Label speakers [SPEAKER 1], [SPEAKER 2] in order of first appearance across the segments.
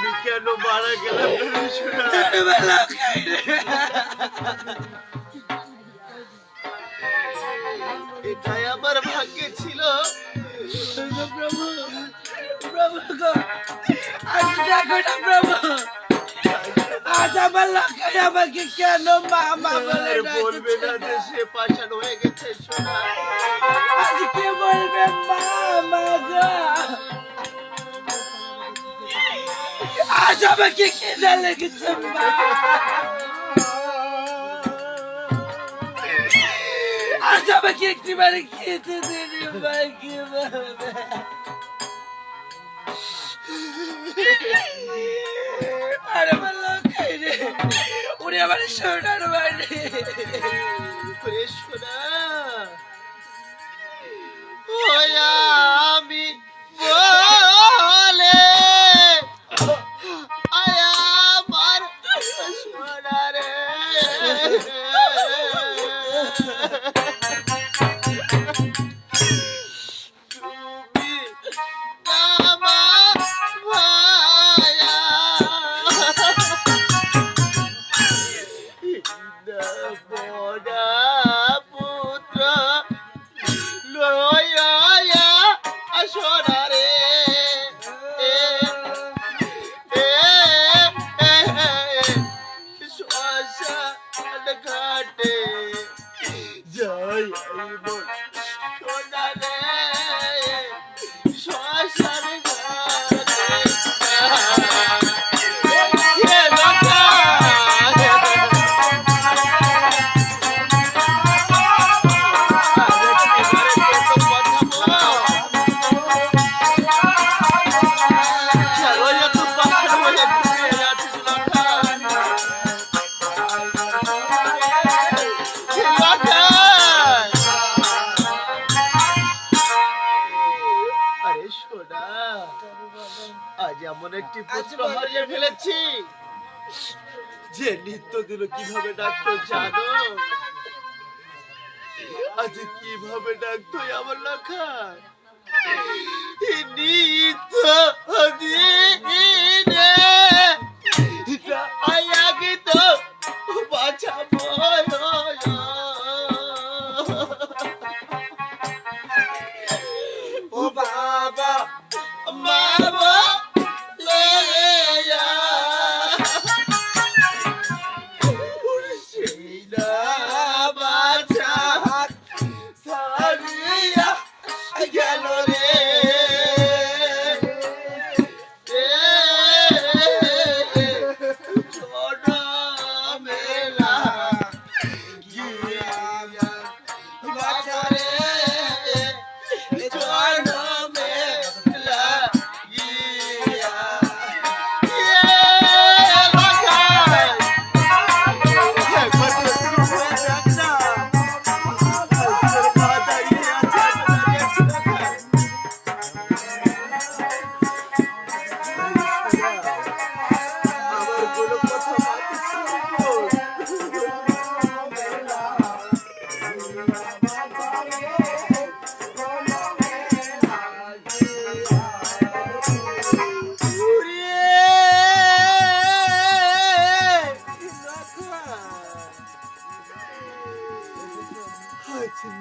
[SPEAKER 1] আমি কেন মারা গেলাম এটাই আমার ভাগ্যে ছিল।
[SPEAKER 2] প্রভু প্রভু গো, আজ দেখো না প্রভু, আজ আমার লক্ষ্মী আমাকে কেন মামা বলে
[SPEAKER 1] বলবে না যে সে পাষাণ হয়ে গেছে সোনা।
[SPEAKER 2] আজ কে বলবে মামা গো, আজ আমাকে খিদে লেগেছে মা, আজ আমাকে একটিবারে খেতে দিন মা, কি বলবে? আরে আমার লক্ষ্মী রে, উনি আমার সোনার বাড়ি
[SPEAKER 1] সোনা আমি বলে আমার সোনা রে, তুমি আমার ভায়া বড়া পুত্র লয়া সোনা রে, শ্মশান ঘাটে যাই সোনা রে, শ্মশান ঘাটে আজ এমন একটি পুত্র হারিয়ে ফেলেছি যে নিত্য দিল কিভাবে ডাকতো জানো? আজ কিভাবে ডাকতো আমার লেখা নিত্য দিনে আগে তো বাঁচাবো ও বাবা বাবা গেল রে, মেলা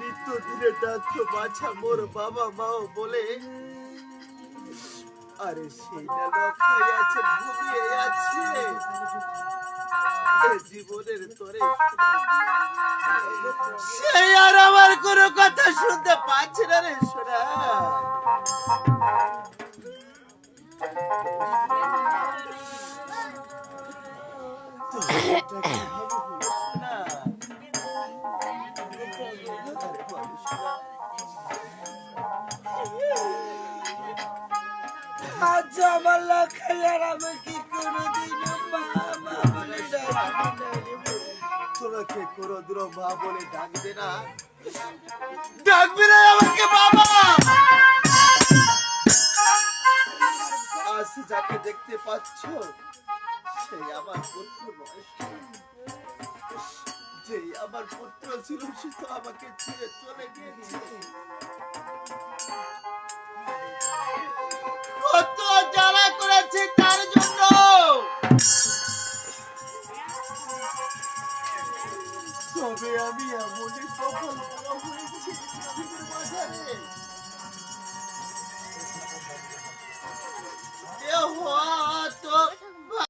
[SPEAKER 1] নিত্য দিনে ডাকতো বাছা মোর বাবা মাও বলে, আরে সেই না লখাই আছে, ঘুমিয়ে আছে জীবনের তরে, সেই আর আমার কোনো কথা শুনতে পাচ্ছে না রে সোনা।
[SPEAKER 2] আজ আমার লক্ষ্মী আর আমাকে কোনোদিন মামা বলে
[SPEAKER 1] তোমাকে কোনোদিন মা বলে ডাকবে না, ডাকবে না আমাকে বাবা। আজ যাকে দেখতে পাচ্ছ সেই আমার পুত্র নয়, যে আমার পুত্র ছিল সে তো আমাকে ছেড়ে চলে গিয়েছে। কত জ্বালা করেছে তার জন্য তবে আমি এমনই কপাল পোড়া হয়েছি বাজারে